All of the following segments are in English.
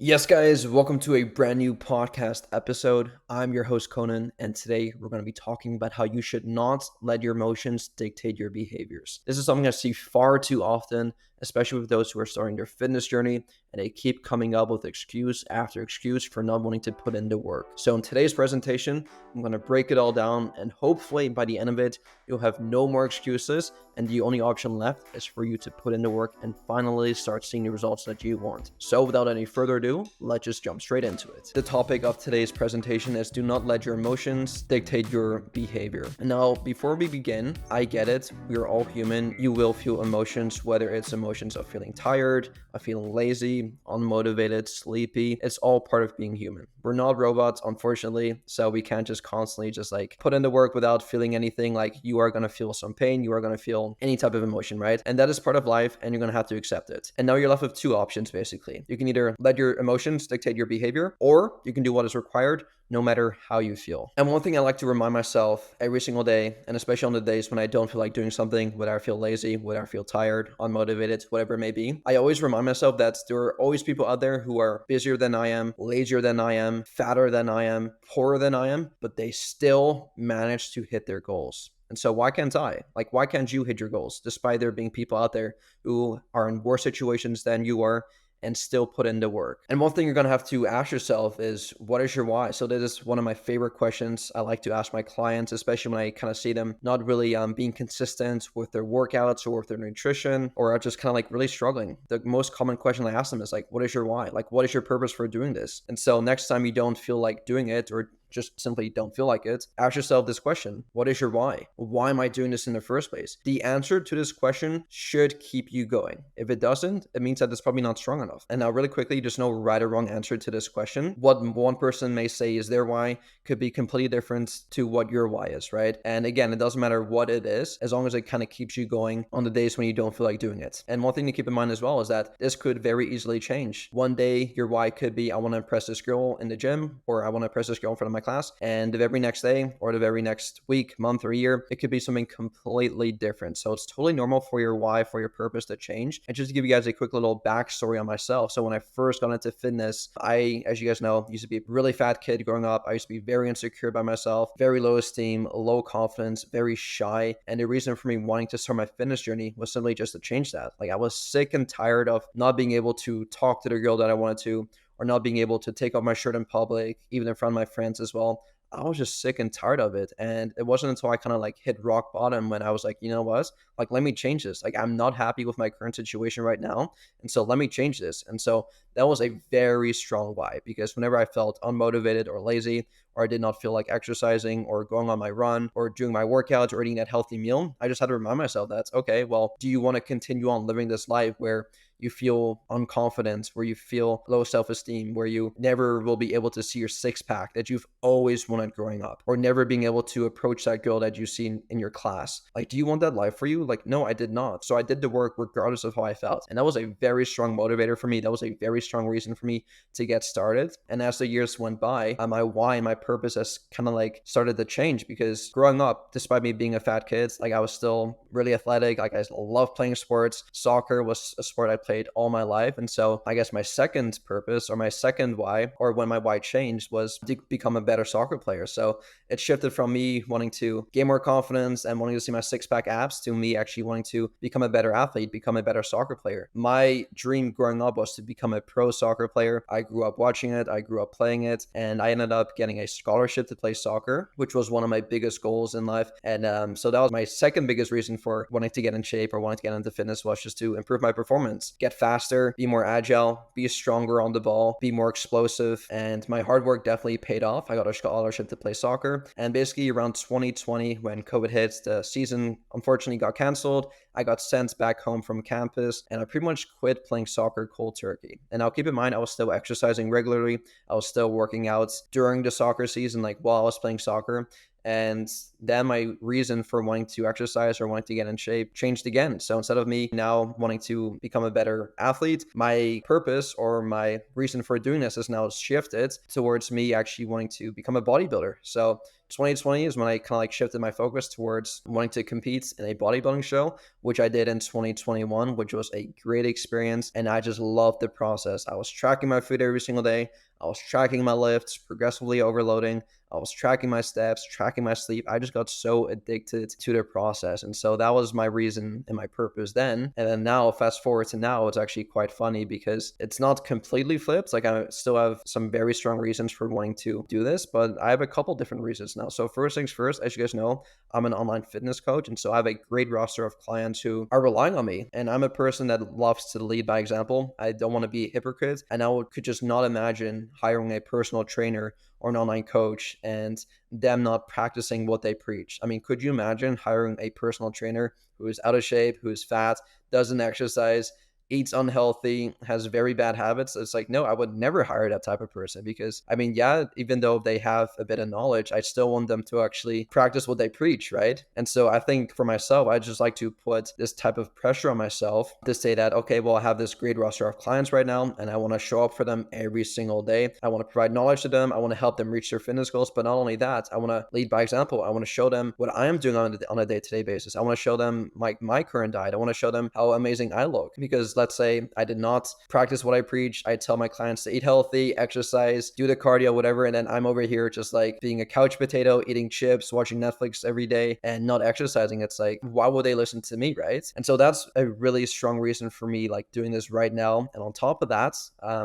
Yes, guys, welcome to a brand new podcast episode. I'm your host, Conan, and today we're going to be talking about how you should not let your emotions dictate your behaviors. This is something I see far too often, especially with those who are starting their fitness journey, and they keep coming up with excuse after excuse for not wanting to put in the work. So, in today's presentation, I'm going to break it all down, and hopefully by the end of it, you'll have no more excuses, and the only option left is for you to put in the work and finally start seeing the results that you want. So, without any further ado, let's just jump straight into it. The topic of today's presentation is do not let your emotions dictate your behavior. Now, before we begin, I get it. We are all human. You will feel emotions, whether it's emotions of feeling tired, of feeling lazy, unmotivated, sleepy. It's all part of being human. We're not robots, unfortunately, so we can't just constantly just like put in the work without feeling anything. Like you are going to feel some pain, you are going to feel any type of emotion, right? And that is part of life, and you're going to have to accept it. And now you're left with two options, basically. You can either let your emotions dictate your behavior, or you can do what is required no matter how you feel. And one thing I like to remind myself every single day, and especially on the days when I don't feel like doing something, whether I feel lazy, whether I feel tired, unmotivated, whatever it may be, I always remind myself that there are always people out there who are busier than I am, lazier than I am, fatter than I am, poorer than I am, but they still manage to hit their goals. And so why can't I? Like, why can't you hit your goals despite there being people out there who are in worse situations than you are and still put in the work? And one thing you're going to have to ask yourself is, what is your why? So that is one of my favorite questions I like to ask my clients, especially when I kind of see them not really being consistent with their workouts or with their nutrition, or are just kind of like really struggling. The most common question I ask them is like, what is your why? Like, what is your purpose for doing this? And so next time you don't feel like doing it, or just simply don't feel like it, ask yourself this question: what is your why? Why am I doing this in the first place? The answer to this question should keep you going. If it doesn't, it means that it's probably not strong enough. And now really quickly, there's no right or wrong answer to this question. What one person may say is their why could be completely different to what your why is, right? And again, it doesn't matter what it is, as long as it kind of keeps you going on the days when you don't feel like doing it. And one thing to keep in mind as well is that this could very easily change. One day, your why could be, I want to impress this girl in the gym, or I want to impress this girl in front of my class. And the very next day, or the very next week, month, or year, it could be something completely different. So it's totally normal for your why, for your purpose to change. And just to give you guys a quick little backstory on myself. So when I first got into fitness, I, as you guys know, used to be a really fat kid growing up. I used to be very insecure by myself, very low esteem, low confidence, very shy. And the reason for me wanting to start my fitness journey was simply just to change that. Like, I was sick and tired of not being able to talk to the girl that I wanted to, or not being able to take off my shirt in public, even in front of my friends as well. I was just sick and tired of it. And it wasn't until I kind of like hit rock bottom when I was like, you know what? Like, let me change this. Like, I'm not happy with my current situation right now. And so let me change this. And so that was a very strong why, because whenever I felt unmotivated or lazy, or I did not feel like exercising or going on my run or doing my workouts or eating that healthy meal, I just had to remind myself that, okay, well, do you want to continue on living this life where you feel unconfident, where you feel low self-esteem, where you never will be able to see your six pack that you've always wanted growing up, or never being able to approach that girl that you see in your class? Like, do you want that life for you? Like, no, I did not. So I did the work regardless of how I felt. And that was a very strong motivator for me. That was a very strong reason for me to get started. And as the years went by, my why and my purpose has kind of like started to change, because growing up, despite me being a fat kid, like, I was still really athletic. Like, I love playing sports. Soccer was a sport I played all my life. And so I guess my second purpose, or my second why, or when my why changed, was to become a better soccer player. So it shifted from me wanting to gain more confidence and wanting to see my six-pack abs to me actually wanting to become a better athlete, become a better soccer player. My dream growing up was to become a pro soccer player. I grew up watching it, I grew up playing it, and I ended up getting a scholarship to play soccer, which was one of my biggest goals in life. And so that was my second biggest reason for wanting to get in shape or wanting to get into fitness, was just to improve my performance, get faster, be more agile, be stronger on the ball, be more explosive. And my hard work definitely paid off. I got a scholarship to play soccer. And basically around 2020, when COVID hit, the season unfortunately got canceled. I got sent back home from campus, and I pretty much quit playing soccer cold turkey. And now keep in mind, I was still exercising regularly. I was still working out during the soccer season, like while I was playing soccer. And then my reason for wanting to exercise or wanting to get in shape changed again. So instead of me now wanting to become a better athlete, my purpose or my reason for doing this has now shifted towards me actually wanting to become a bodybuilder. So 2020 is when I kind of like shifted my focus towards wanting to compete in a bodybuilding show, which I did in 2021, which was a great experience. And I just loved the process. I was tracking my food every single day. I was tracking my lifts, progressively overloading. I was tracking my steps, tracking my sleep. I just got so addicted to the process. And so that was my reason and my purpose then. And then now, fast forward to now, it's actually quite funny because it's not completely flipped. Like I still have some very strong reasons for wanting to do this, but I have a couple different reasons now. So first things first, as you guys know, I'm an online fitness coach. And so I have a great roster of clients who are relying on me. And I'm a person that loves to lead by example. I don't want to be a hypocrite. And I could just not imagine hiring a personal trainer or an online coach and them not practicing what they preach. I mean, could you imagine hiring a personal trainer who is out of shape, who is fat, doesn't exercise, eats unhealthy, has very bad habits? It's like, no, I would never hire that type of person because, I mean, yeah, even though they have a bit of knowledge, I still want them to actually practice what they preach, right? And so I think for myself, I just like to put this type of pressure on myself to say that, okay, well, I have this great roster of clients right now, and I want to show up for them every single day. I want to provide knowledge to them. I want to help them reach their fitness goals. But not only that, I want to lead by example. I want to show them what I am doing on a day-to-day basis. I want to show them my current diet. I want to show them how amazing I look because let's say I did not practice what I preach. I tell my clients to eat healthy, exercise, do the cardio, whatever. And then I'm over here just like being a couch potato, eating chips, watching Netflix every day and not exercising. It's like, why would they listen to me, right? And so that's a really strong reason for me like doing this right now. And on top of that,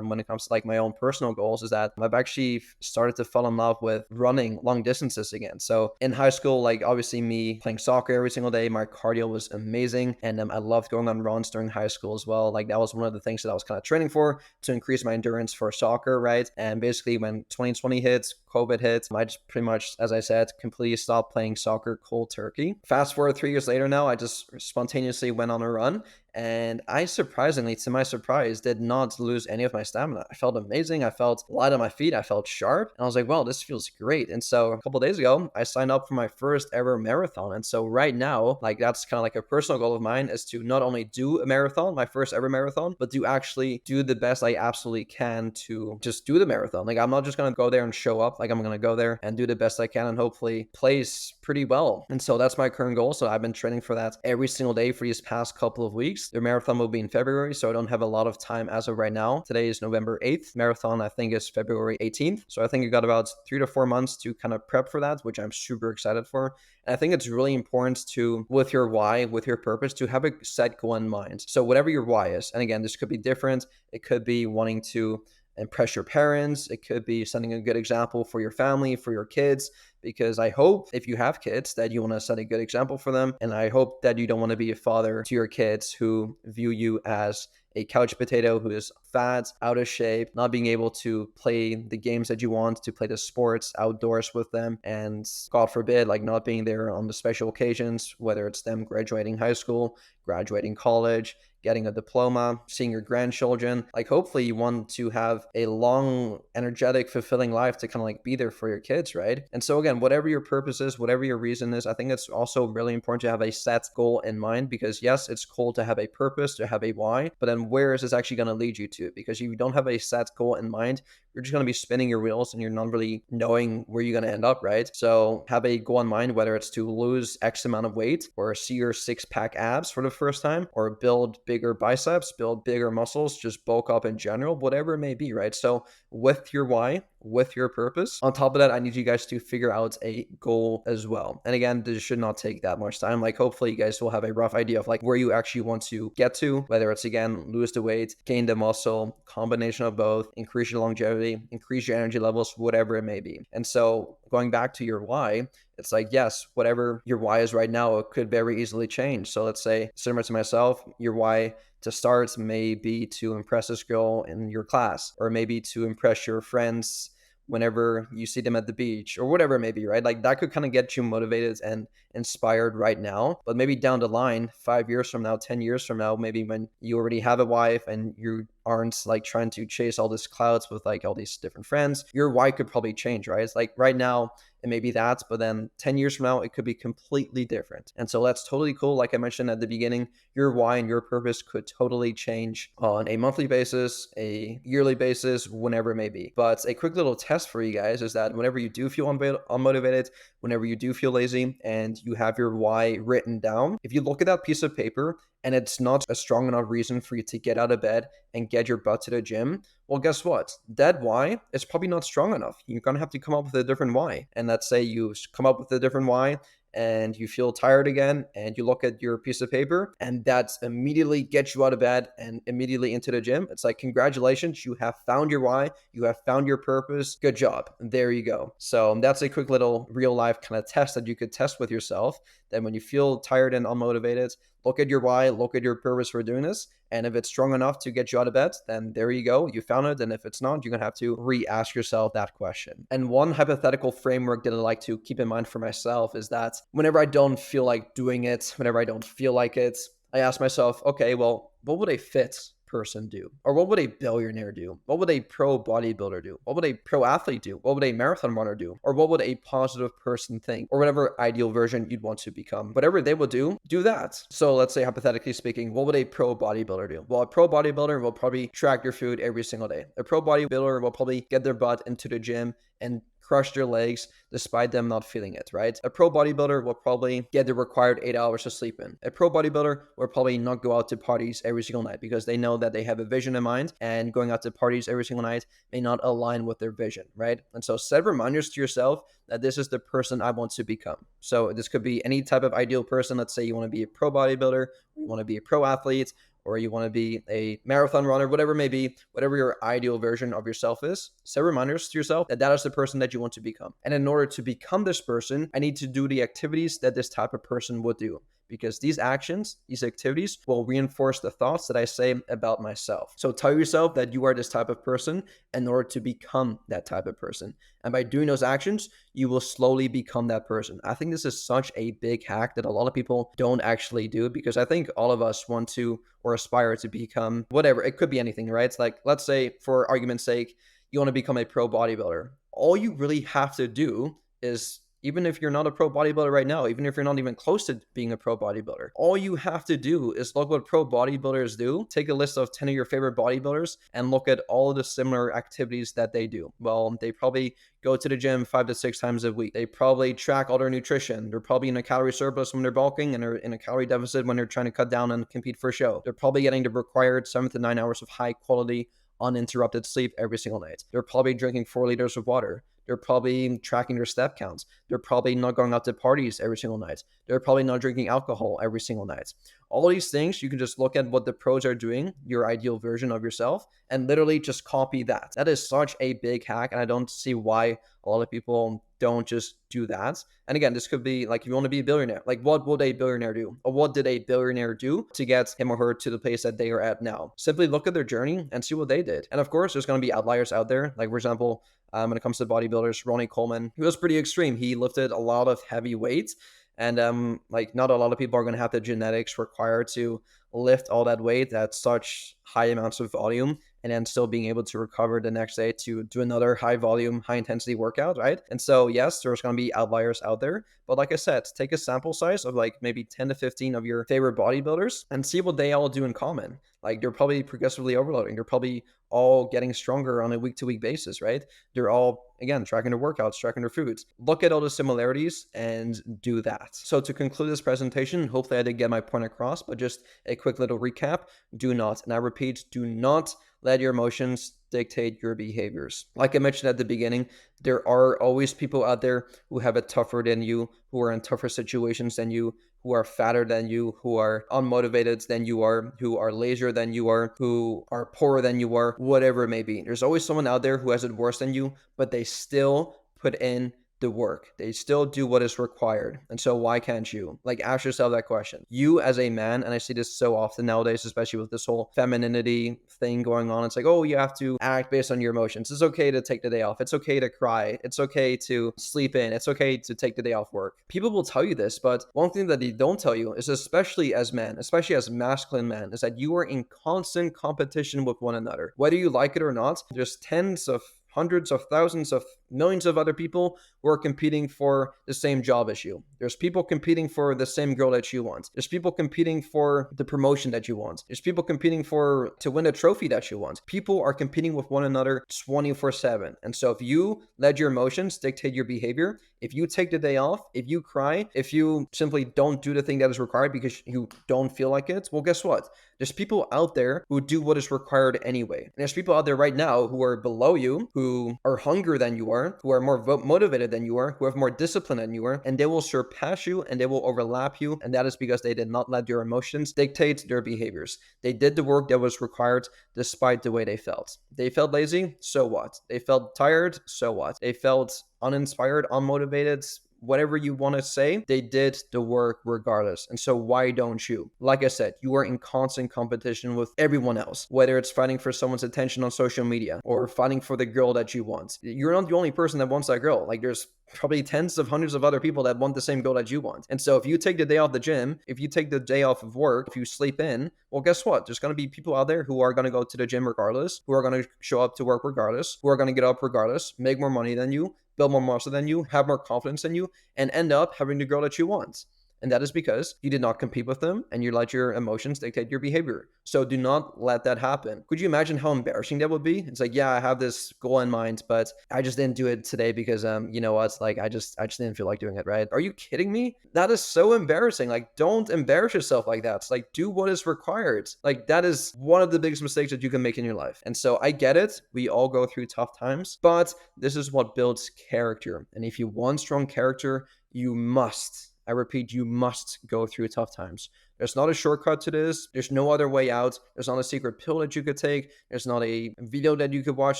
when it comes to like my own personal goals is that I've actually started to fall in love with running long distances again. So in high school, like obviously me playing soccer every single day, my cardio was amazing. And I loved going on runs during high school as well. Like that was one of the things that I was kind of training for to increase my endurance for soccer, right? And basically when 2020 hits, COVID hits, I just pretty much, as I said, completely stopped playing soccer cold turkey. Fast forward 3 years later now, I just spontaneously went on a run. And I surprisingly, to my surprise, did not lose any of my stamina. I felt amazing. I felt light on my feet. I felt sharp. And I was like, wow, this feels great. And so a couple of days ago, I signed up for my first ever marathon. And so right now, like that's kind of like a personal goal of mine is to not only do a marathon, my first ever marathon, but to actually do the best I absolutely can to just do the marathon. Like I'm not just going to go there and show up. Like I'm going to go there and do the best I can and hopefully place pretty well. And so that's my current goal. So I've been training for that every single day for these past couple of weeks. The marathon will be in February, so I don't have a lot of time as of right now. Today is November 8th. Marathon, I think, is February 18th. So I think I got about 3 to 4 months to kind of prep for that, which I'm super excited for. And I think it's really important to, with your why, with your purpose, to have a set goal in mind. So whatever your why is, and again, this could be different. It could be wanting to impress your parents. It could be setting a good example for your family, for your kids, because I hope if you have kids that you want to set a good example for them. And I hope that you don't want to be a father to your kids who view you as a couch potato who is fat, out of shape, not being able to play the games that you want, to play the sports outdoors with them, and God forbid, like not being there on the special occasions, whether it's them graduating high school, graduating college, getting a diploma, seeing your grandchildren. Like hopefully you want to have a long, energetic, fulfilling life to kind of like be there for your kids, right? And so again, whatever your purpose is, whatever your reason is, I think it's also really important to have a set goal in mind because yes, it's cool to have a purpose, to have a why, but then where is this actually going to lead you to? Because if you don't have a set goal in mind, you're just going to be spinning your wheels and you're not really knowing where you're going to end up, right? So have a goal in mind, whether it's to lose X amount of weight or see your 6-pack abs for the first time or build bigger biceps, build bigger muscles, just bulk up in general, whatever it may be, right? So with your why, with your purpose, on top of that, I need you guys to figure out a goal as well. And again, this should not take that much time. Like hopefully you guys will have a rough idea of like where you actually want to get to, whether it's again, lose the weight, gain the muscle, combination of both, increase your longevity, increase your energy levels, whatever it may be. And so going back to your why, it's like, yes, whatever your why is right now, it could very easily change. So let's say, similar to myself, your why to start may be to impress this girl in your class, or maybe to impress your friends whenever you see them at the beach or whatever it may be, right? Like that could kind of get you motivated and inspired right now, but maybe down the line, 5 years from now, 10 years from now, maybe when you already have a wife and you aren't like trying to chase all these clouds with like all these different friends, your why could probably change, right? It's like right now it may be that, but then 10 years from now, it could be completely different. And so that's totally cool. Like I mentioned at the beginning, your why and your purpose could totally change on a monthly basis, a yearly basis, whenever it may be. But a quick little test for you guys is that whenever you do feel unmotivated, whenever you do feel lazy and you have your why written down, if you look at that piece of paper and it's not a strong enough reason for you to get out of bed and get your butt to the gym, well, guess what? That why is probably not strong enough. You're going to have to come up with a different why. And let's say you come up with a different why and you feel tired again and you look at your piece of paper and that's immediately gets you out of bed and immediately into the gym. It's like, congratulations, you have found your why, you have found your purpose. Good job. There you go. So that's a quick little real life kind of test that you could test with yourself. Then when you feel tired and unmotivated, look at your why, look at your purpose for doing this. And if it's strong enough to get you out of bed, then there you go. You found it. And if it's not, you're going to have to re-ask yourself that question. And one hypothetical framework that I like to keep in mind for myself is that whenever I don't feel like doing it, whenever I don't feel like it, I ask myself, okay, well, what would a fit person do? Or what would a billionaire do? What would a pro bodybuilder do? What would a pro athlete do? What would a marathon runner do? Or what would a positive person think? Or whatever ideal version you'd want to become. Whatever they will do that. So let's say, hypothetically speaking, what would a pro bodybuilder do? Well, a pro bodybuilder will probably track their food every single day. A pro bodybuilder will probably get their butt into the gym and crush their legs despite them not feeling it, right? A pro bodybuilder will probably get the required 8 hours of sleep in. A pro bodybuilder will probably not go out to parties every single night because they know that they have a vision in mind and going out to parties every single night may not align with their vision, right? And so set reminders to yourself that this is the person I want to become. So this could be any type of ideal person. Let's say you want to be a pro bodybuilder, you want to be a pro athlete, or you want to be a marathon runner, whatever it may be, whatever your ideal version of yourself is, set reminders to yourself that that is the person that you want to become. And in order to become this person, I need to do the activities that this type of person would do. Because these actions, these activities will reinforce the thoughts that I say about myself. So tell yourself that you are this type of person in order to become that type of person. And by doing those actions, you will slowly become that person. I think this is such a big hack that a lot of people don't actually do, because I think all of us want to or aspire to become whatever. It could be anything, right? It's like, let's say for argument's sake, you want to become a pro bodybuilder. All you really have to do is, even if you're not a pro bodybuilder right now, even if you're not even close to being a pro bodybuilder, all you have to do is look what pro bodybuilders do. Take a list of 10 of your favorite bodybuilders and look at all of the similar activities that they do. Well, they probably go to the gym 5 to 6 times a week. They probably track all their nutrition. They're probably in a calorie surplus when they're bulking, and they're in a calorie deficit when they're trying to cut down and compete for a show. They're probably getting the required 7 to 9 hours of high quality uninterrupted sleep every single night. They're probably drinking 4 liters of water. They're probably tracking their step counts. They're probably not going out to parties every single night. They're probably not drinking alcohol every single night. All these things, you can just look at what the pros are doing, your ideal version of yourself, and literally just copy that. That is such a big hack, and I don't see why a lot of people don't just do that. And again, this could be like, if you want to be a billionaire, like what would a billionaire do? Or what did a billionaire do to get him or her to the place that they are at now? Simply look at their journey and see what they did. And of course, there's going to be outliers out there. Like, for example, when it comes to bodybuilders, Ronnie Coleman, he was pretty extreme. He lifted a lot of heavy weights, and like, not a lot of people are going to have the genetics required to lift all that weight at such high amounts of volume and then still being able to recover the next day to do another high volume, high intensity workout, right? And so yes, there's going to be outliers out there, but like I said, take a sample size of like maybe 10 to 15 of your favorite bodybuilders and see what they all do in common. Like, they're probably progressively overloading. They're probably all getting stronger on a week-to-week basis, right? They're all, again, tracking their workouts, tracking their foods. Look at all the similarities and do that. So to conclude this presentation, hopefully I did get my point across, but just a quick little recap. Do not, and I repeat, do not let your emotions dictate your behaviors. Like I mentioned at the beginning, there are always people out there who have it tougher than you, who are in tougher situations than you, who are fatter than you, who are unmotivated than you are, who are lazier than you are, who are poorer than you are, whatever it may be. There's always someone out there who has it worse than you, but they still put in the work. They still do what is required. And so why can't you? Like, ask yourself that question. You as a man, and I see this so often nowadays, especially with this whole femininity thing going on. It's like, oh, you have to act based on your emotions. It's okay to take the day off. It's okay to cry. It's okay to sleep in. It's okay to take the day off work. People will tell you this, but one thing that they don't tell you is, especially as men, especially as masculine men, is that you are in constant competition with one another. Whether you like it or not, there's tens of hundreds of thousands of millions of other people who are competing for the same job as you. There's people competing for the same girl that you want. There's people competing for the promotion that you want. There's people competing to win a trophy that you want. People are competing with one another 24/7. And so if you let your emotions dictate your behavior, if you take the day off, if you cry, if you simply don't do the thing that is required because you don't feel like it, well, guess what? There's people out there who do what is required anyway. And there's people out there right now who are below you, who are hungrier than you are, who are more motivated than you are, who have more discipline than you are, and they will surpass you and they will overlap you. And that is because they did not let your emotions dictate their behaviors. They did the work that was required despite the way they felt. They felt lazy, so what? They felt tired, so what? They felt uninspired, unmotivated, whatever you want to say, they did the work regardless. And so why don't you? Like I said, you are in constant competition with everyone else, whether it's fighting for someone's attention on social media or fighting for the girl that you want. You're not the only person that wants that girl. Like, there's probably tens of hundreds of other people that want the same goal that you want. And so if you take the day off the gym, if you take the day off of work, if you sleep in, well, guess what? There's going to be people out there who are going to go to the gym regardless, who are going to show up to work regardless, who are going to get up regardless, make more money than you, build more muscle than you, have more confidence than you, and end up having the girl that you want. And that is because you did not compete with them and you let your emotions dictate your behavior. So do not let that happen. Could you imagine how embarrassing that would be? It's like, yeah, I have this goal in mind, but I just didn't do it today because, you know what? Like, I just didn't feel like doing it, right? Are you kidding me? That is so embarrassing. Like, don't embarrass yourself like that. It's like, do what is required. Like, that is one of the biggest mistakes that you can make in your life. And so I get it. We all go through tough times, but this is what builds character. And if you want strong character, you must, I repeat, you must go through tough times. There's not a shortcut to this. There's no other way out. There's not a secret pill that you could take. There's not a video that you could watch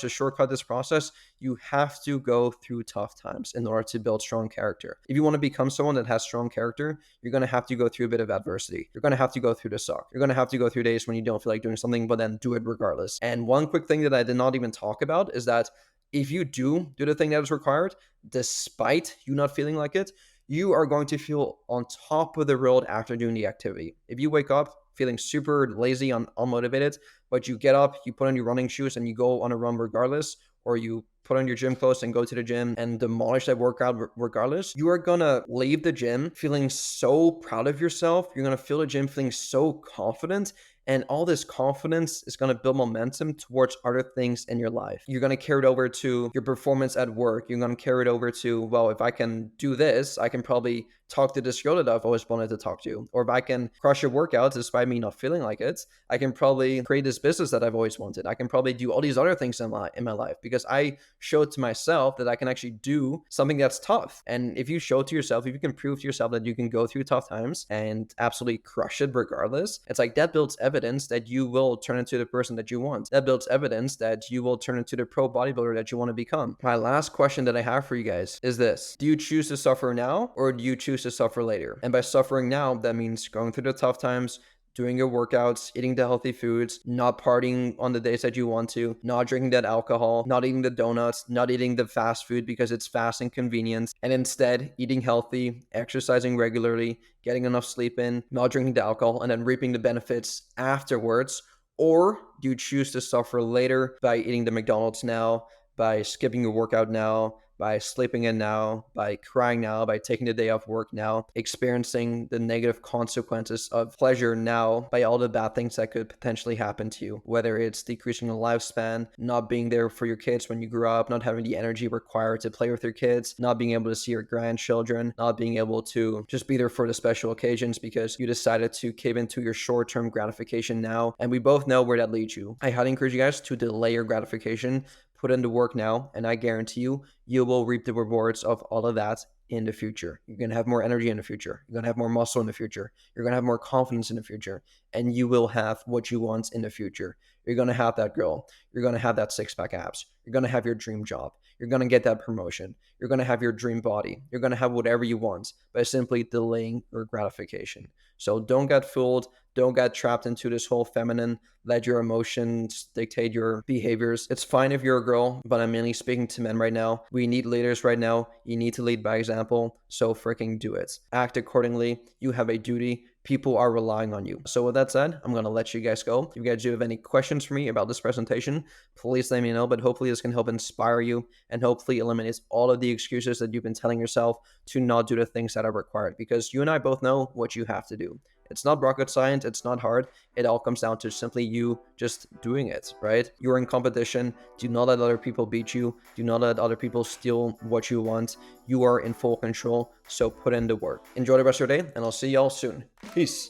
to shortcut this process. You have to go through tough times in order to build strong character. If you want to become someone that has strong character, you're going to have to go through a bit of adversity. You're going to have to go through the suck. You're going to have to go through days when you don't feel like doing something, but then do it regardless. And one quick thing that I did not even talk about is that if you do the thing that is required, despite you not feeling like it, you are going to feel on top of the world after doing the activity. If you wake up feeling super lazy, unmotivated, but you get up, you put on your running shoes and you go on a run regardless, or you put on your gym clothes and go to the gym and demolish that workout regardless, you are gonna leave the gym feeling so proud of yourself. You're gonna feel the gym feeling so confident. And all this confidence is going to build momentum towards other things in your life. You're going to carry it over to your performance at work. You're going to carry it over to, well, if I can do this, I can probably talk to this girl that I've always wanted to talk to. Or if I can crush your workouts despite me not feeling like it, I can probably create this business that I've always wanted. I can probably do all these other things in my life because I showed to myself that I can actually do something that's tough. And if you show to yourself, if you can prove to yourself that you can go through tough times and absolutely crush it regardless, it's like that builds evidence that you will turn into the person that you want. That builds evidence that you will turn into the pro bodybuilder that you want to become. My last question that I have for you guys is this: do you choose to suffer now or do you choose to suffer later? And by suffering now, that means going through the tough times, doing your workouts, eating the healthy foods, not partying on the days that you want to, not drinking that alcohol, not eating the donuts, not eating the fast food because it's fast and convenient, and instead eating healthy, exercising regularly, getting enough sleep in, not drinking the alcohol, and then reaping the benefits afterwards? Or do you choose to suffer later by eating the McDonald's now, by skipping your workout now, by sleeping in now, by crying now, by taking the day off work now, experiencing the negative consequences of pleasure now by all the bad things that could potentially happen to you, whether it's decreasing your lifespan, not being there for your kids when you grow up, not having the energy required to play with your kids, not being able to see your grandchildren, not being able to just be there for the special occasions because you decided to cave into your short-term gratification now. And we both know where that leads you. I highly encourage you guys to delay your gratification, put in the work now, and I guarantee you, you will reap the rewards of all of that in the future. You're going to have more energy in the future. You're going to have more muscle in the future. You're going to have more confidence in the future, and you will have what you want in the future. You're going to have that girl. You're going to have that six-pack abs. You're going to have your dream job. You're going to get that promotion. You're going to have your dream body. You're going to have whatever you want by simply delaying your gratification. So don't get fooled. Don't get trapped into this whole feminine, let your emotions dictate your behaviors. It's fine if you're a girl, but I'm mainly speaking to men right now. We need leaders right now. You need to lead by example. So freaking do it. Act accordingly. You have a duty. People are relying on you. So with that said, I'm going to let you guys go. If you guys do have any questions for me about this presentation, please let me know. But hopefully this can help inspire you and hopefully eliminates all of the excuses that you've been telling yourself to not do the things that are required. Because you and I both know what you have to do. It's not rocket science. It's not hard. It all comes down to simply you just doing it, right? You're in competition. Do not let other people beat you. Do not let other people steal what you want. You are in full control. So put in the work. Enjoy the rest of your day, and I'll see y'all soon. Peace.